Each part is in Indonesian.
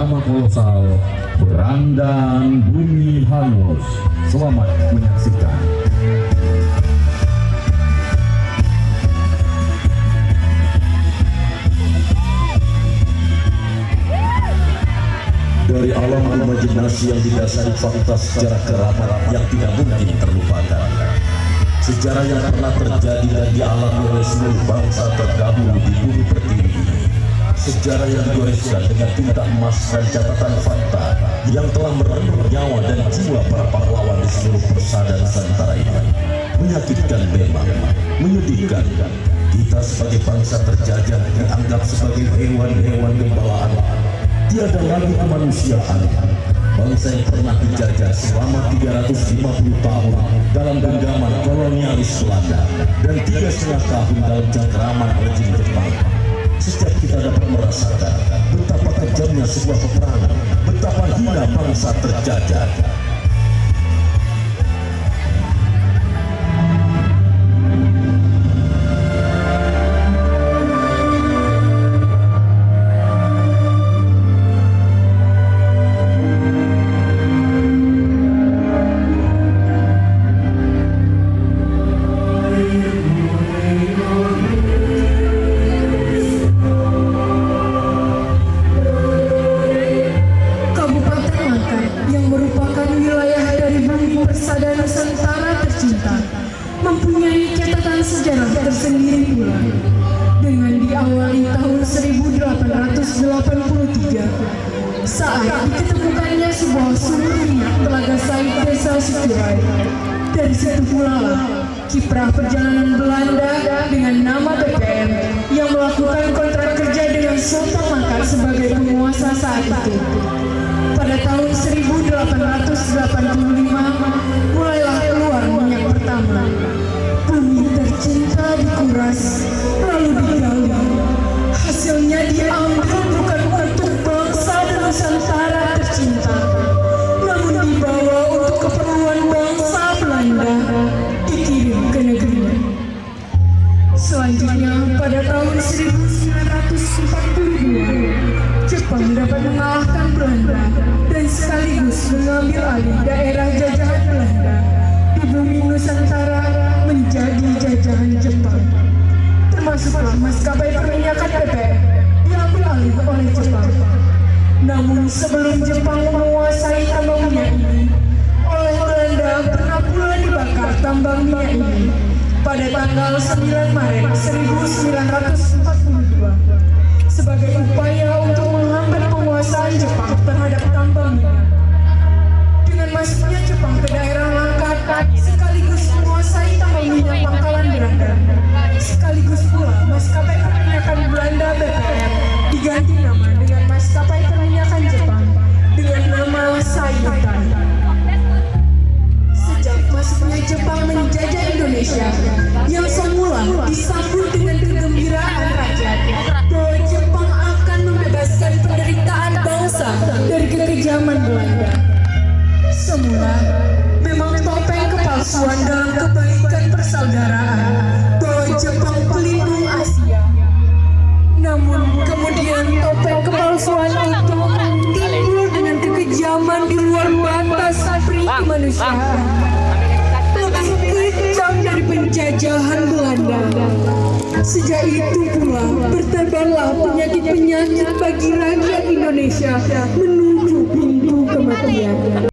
drama kolosal Berandan Bumi Hangus. Selamat menyaksikan. Dari alam imajinasi yang didasari fakta sejarah keramat yang tidak mungkin terlupakan, sejarah yang pernah terjadi dan dialami oleh seluruh bangsa terdahulu di bumi pertiwi, sejarah yang digoreskan dengan tinta emas dan catatan fakta yang telah merenggut nyawa dan jiwa para pahlawan di seluruh persada Nusantara ini. Menyakitkan memang, menyedihkan. Kita sebagai bangsa terjajah dianggap sebagai hewan-hewan gembalaan. Tiada lagi kemanusiaan. Bangsa yang pernah dijajah selama 350 tahun dalam genggaman kolonialis Belanda dan 3,5 tahun dalam cengkeraman rejim Jepang. Setiap kita dapat merasakan betapa kejamnya sebuah peperangan, betapa hina bangsa terjajah. Mempunyai catatan sejarah tersendiri pula. Dengan diawali tahun 1883 saat diketemukannya sebuah sumur minyak Telaga Said Desa Sukirai. Dari situ pula kiprah perjalanan Belanda dengan nama BPN yang melakukan kontrak kerja dengan Sultan Mangkat sebagai penguasa saat itu. Pada tahun 1885 mulailah keluar minyak pertama. Bumi tercinta dikuras lalu digali. Hasilnya diambil bukan untuk bangsa dan Nusantara tercinta, namun dibawa untuk keperluan bangsa Belanda, dikirim ke negerinya. Selanjutnya pada tahun 1942 Jepang dapat mengalahkan Belanda dan sekaligus mengambil alih daerah jajahan Belanda di bumi Nusantara menjadi jajahan Jepang. Termasuklah maskapai perminyakan BPN diambil alih oleh Jepang. Namun sebelum Jepang menguasai tambang minyak ini, oleh Belanda pernah pula dibakar tambang minyak ini pada tanggal 9 Maret 1942 sebagai upaya untuk menghambat penguasaan Jepang terhadap tambang minyak. Dengan masuknya Jepang ke daerah Langkat sekaligus menguasai tambang minyak Pangkalan Belanda, sekaligus pula maskapai perminyakan Belanda BPN diganti nama dengan maskapai perminyakan Jepang dengan nama Saibutai. Sejak masuknya Jepang menjajah Indonesia yang semula disambut dengan kegembiraan rakyat bahwa Jepang akan membebaskan penderitaan bangsa dari kekejaman Belanda. Semula memang topeng kepalsuan dalam kebaikan persaudaraan bahwa Jepang pelindung Asia. Namun kemudian topeng kepalsuan itu timbul dengan kekejaman di luar batas kemanusiaan. Lebih kejam dari penjajahan Belanda. Sejak itu pula bertebarlah penyakit-penyakit bagi rakyat Indonesia menuju pintu kematian.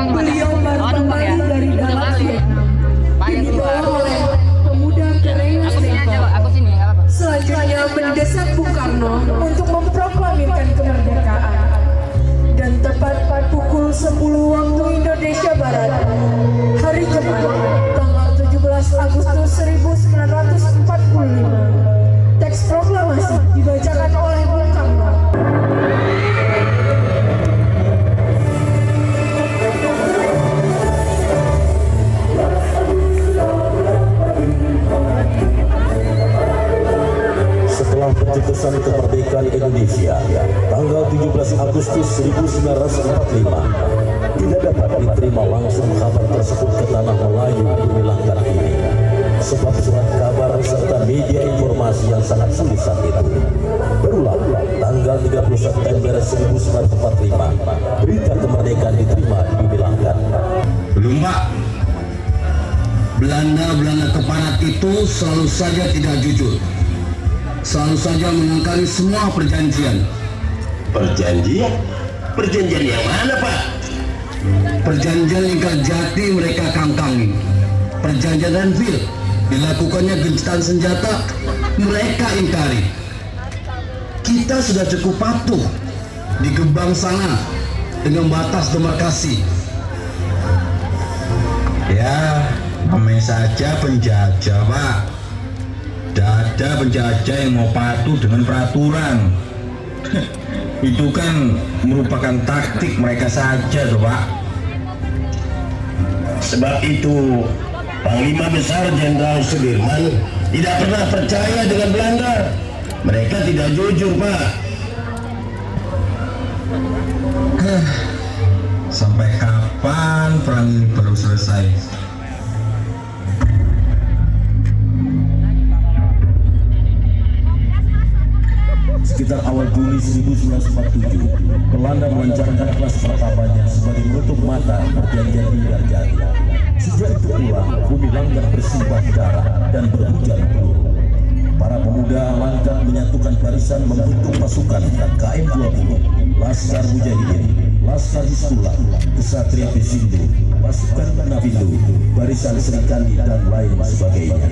Beliau baru kembali dari dalam Vietnam, dibawa oleh pemuda Kerengas selanjutnya mendesak Bung Karno untuk memproklamirkan kemerdekaan. Dan 15 Agustus 1945 tidak dapat diterima langsung kabar tersebut ke tanah Melayu Bumi Langgar ini, sebab surat kabar serta media informasi yang sangat sulit saat itu. Berulang tanggal 30 September 1945 berita kemerdekaan diterima di Bumi Langgar. Belum, Pak. Belanda keparat itu selalu saja tidak jujur, selalu saja mengingkari semua perjanjian. Perjanjian? Perjanjian yang mana, Pak? Perjanjian Linggarjati mereka kangkangi. Perjanjian Renville dilakukannya gencatan senjata mereka ingkari. Kita sudah cukup patuh di gerbang sana dengan batas demarkasi. Ya, namanya saja penjajah, Pak. Tidak ada penjajah yang mau patuh dengan peraturan. Itu kan merupakan taktik mereka saja, tuh, Pak. Sebab itu Panglima Besar Jenderal Sudirman tidak pernah percaya dengan Belanda. Mereka tidak jujur, Pak. Sampai kapan perang ini baru selesai? Sekitar awal Juli 1947, Belanda melancarkan kelas pertamanya sebagai menutup mata perjanjian Linggarjati. Sejak itu pula, Bumi Langgar bersimbah darah dan berhujan peluru. Para pemuda Langgar menyatukan barisan membentuk pasukan KM-20, Laskar Mujahidin, Laskar Hizbullah, Kesatria Pesindo, pasukan Navindo, Barisan Serikandi, dan lain sebagainya.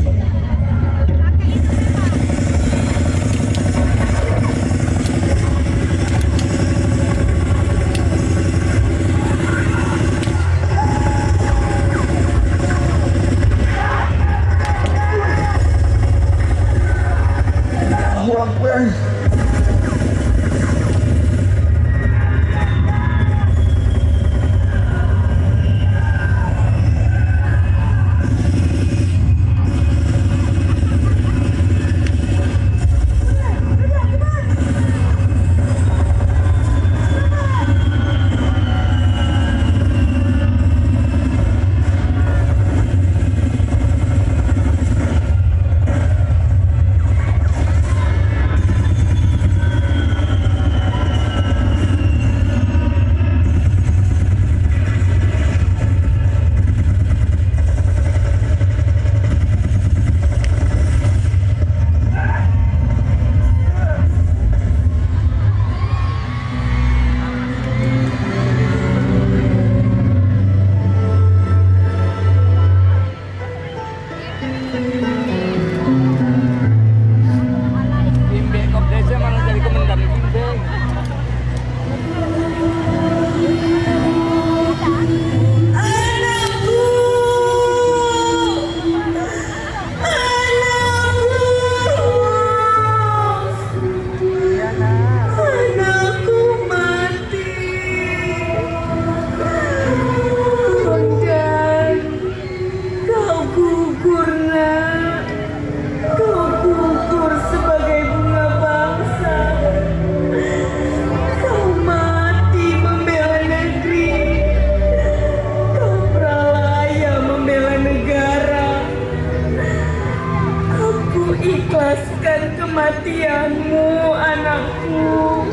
kematianmu, anakku.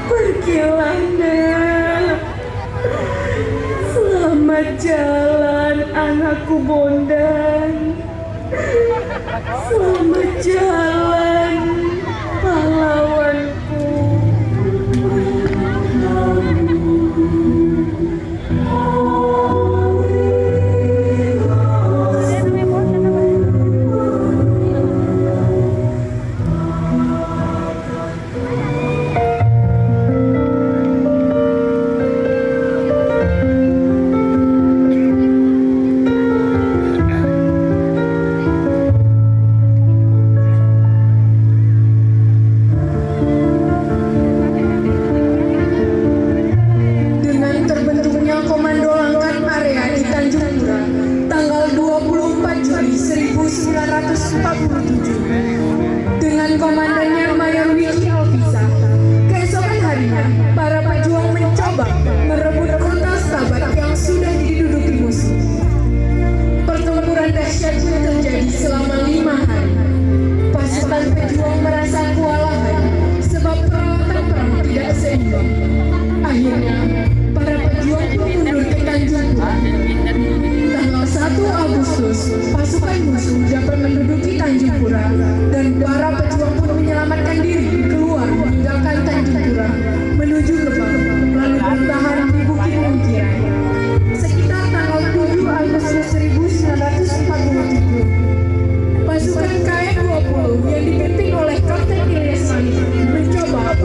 Pergilah, nak. Selamat jalan, anakku Bondan. Selamat jalan, pahlawanku.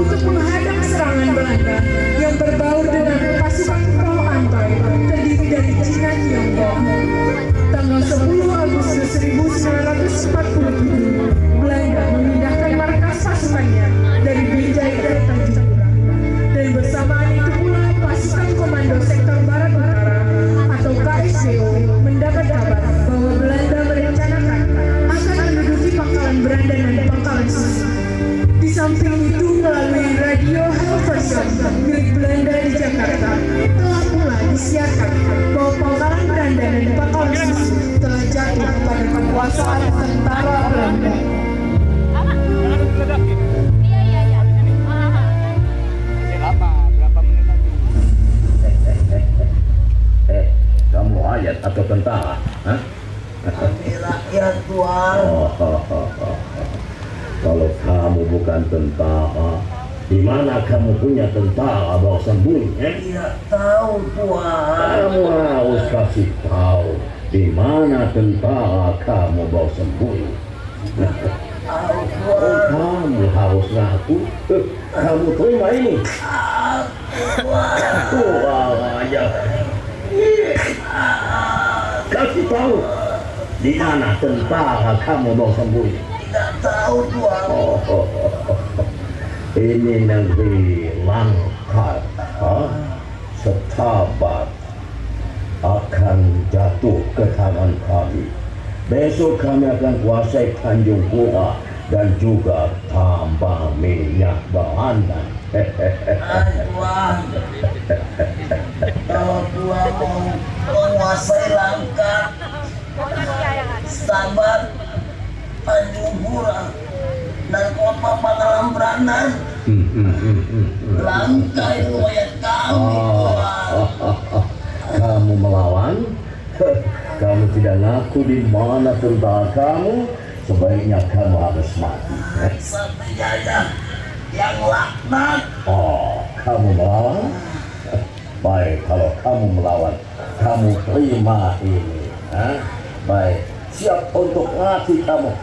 untuk menghadang serangan Belanda yang berbaur dengan pasukan Paul Antai terdiri dari Cina Tiongkok. Tanggal 10 Agustus 1947, Belanda memindahkan markas pasukannya dari Binjai ke Tanjung. Dan bersamaan itu pula pasukan Komando Sektor Barat Utara atau KSBO mendapat kabar bahwa Belanda merencanakan akan menduduki Pangkalan Berandan dan Pangkalan Susu. Di samping itu, melalui radio Hilversum milik Belanda di Jakarta telah pula disiarkan bahwa Pangkalan Berandan dan Pangkalan Susu telah jatuh pada kekuasaan tentara Belanda. Kamu ayat atau tentara? Hah? Kami rakyat, Tuan. Kalau kamu bukan tentara, di mana kamu punya tentara bawa sembunyi? Tidak tahu, Tuan. Kamu harus kasih tahu di mana tentara kamu bawa sembunyi. Tahu, Tuan. Kamu harus ngaku. Kamu terima ini. Tuhan aja. Kasih tahu di mana tentara kamu bawa sembunyi. Tidak tahu, Tuan. Ini negeri Langkat, setabat akan jatuh ke tangan kami. Besok kami akan kuasai Tanjung Pura dan juga tambang minyak Berandan. Tuan, kalau Tuan mau menguasai Langkat, Stabat, Tanjung Pura, dan kota Pangkalan Berandan, Langkah itu wayat kami, Tuan. Kamu melawan? Kamu tidak ngaku di mana tentara kamu? Sebaiknya kamu harus mati. Sampai jajah yang laknat. Kamu melawan? Baik, kalau kamu melawan, kamu terima ini. Baik, siap untuk mati kamu.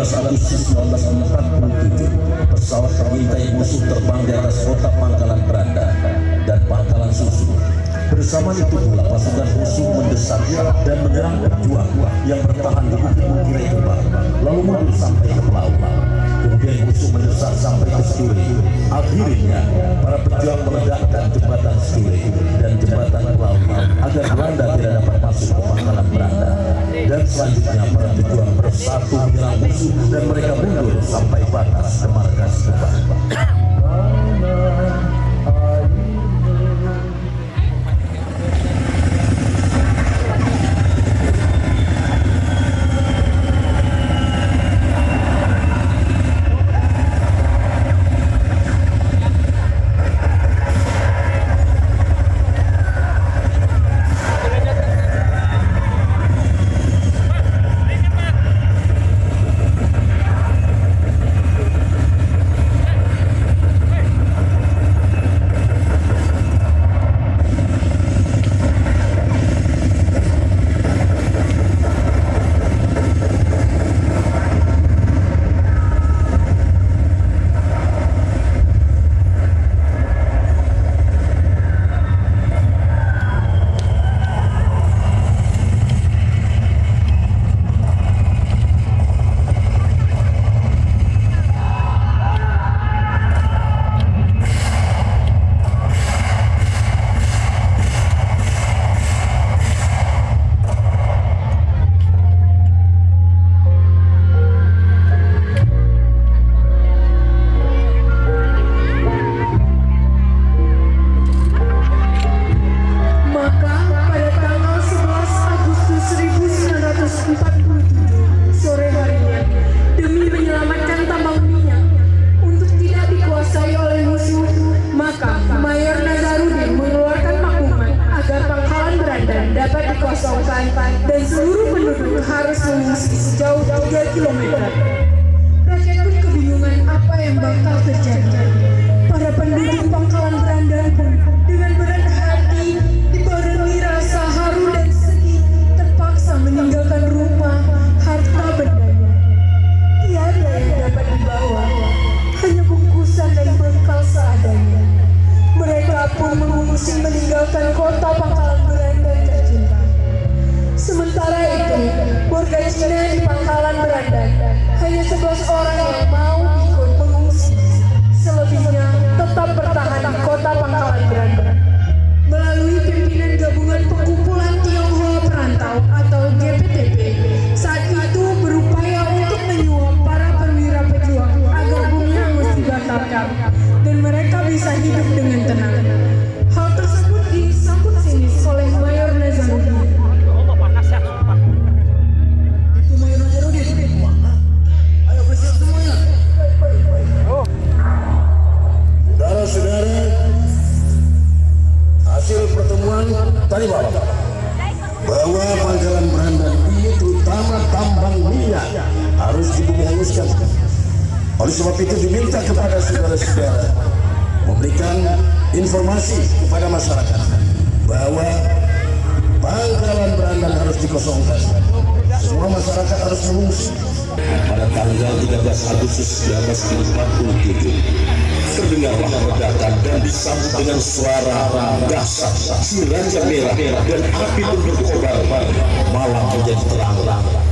Agustus 1947, pesawat pengintai musuh terbang di atas kota Pangkalan Berandan dan Pangkalan Susu. Bersama itu pula pasukan musuh mendesak dan menyerang pejuang yang bertahan di bukit-bukit Kebang, lalu mundur sampai ke pelaut. Kemudian musuh mendesak sampai ke Sturi. Akhirnya para pejuang meledakkan jembatan Sturi dan jembatan pelaut agar Belanda tidak dapat masuk ke Pangkalan Berandan. Dan selanjutnya para pejuang bersatu menyerang musuh dan mereka mundur sampai batas ke markas Kebang. dikosongkan dan seluruh penduduk harus mengungsi sejauh 3 km. Rakyat pun kebingungan apa yang bakal terjadi. Para penduduk Pangkalan Berandan pun dengan berat hati dibarengi rasa haru dan sedih terpaksa meninggalkan rumah, harta bendanya. Tiada yang dapat dibawa, hanya bungkusan dan bekal seadanya. Mereka pun mengungsi meninggalkan kota Pangkalan Berandan tercinta. Sementara itu, warga Cina di Pangkalan Berandan hanya 11 orang yang mau ikut mengungsi. Selebihnya tetap bertahan di kota Pangkalan Berandan. Melalui pimpinan Gabungan Pengkumpulan Tionghoa Perantau atau GPTP, saat itu berupaya untuk menyuap para perwira pejuang agar bumi hangus dibatalkan dan mereka bisa hidup dengan tenang. Hal tersebut disambut sinis oleh Mayor Nazarudin. Itu Mayor Nazarudin. Mana? Ayo bersiap semuanya. Saudara-saudara, hasil pertemuan tadi malam bahwa Pangkalan Berandan ini terutama tambang minyak harus dihanguskan. Oleh sebab itu diminta kepada saudara-saudara memberikan informasi kepada masyarakat bahwa Pangkalan Berandan harus dikosongkan. Semua masyarakat harus mengungsi. Pada tanggal 13 Agustus 1947 terdengarlah ledakan dan disambut dengan suara dahsyat, sirangan merah dan api pun berkobar. Malam menjadi terang,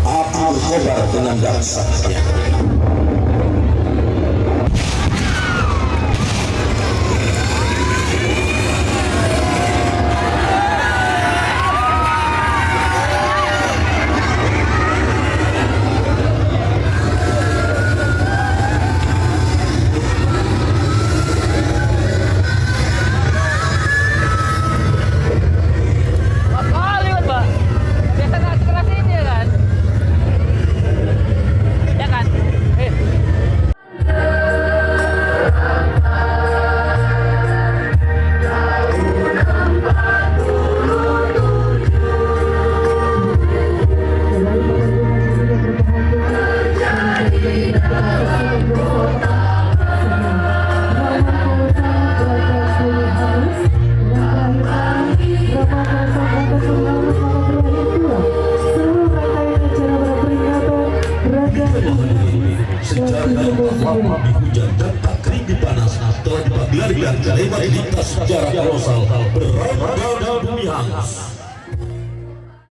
api berkobar dengan dahsyatnya. Hujan dan tak kering panas telah dipagerkan lewat lintas sejarah kolosal berada bumi hangus.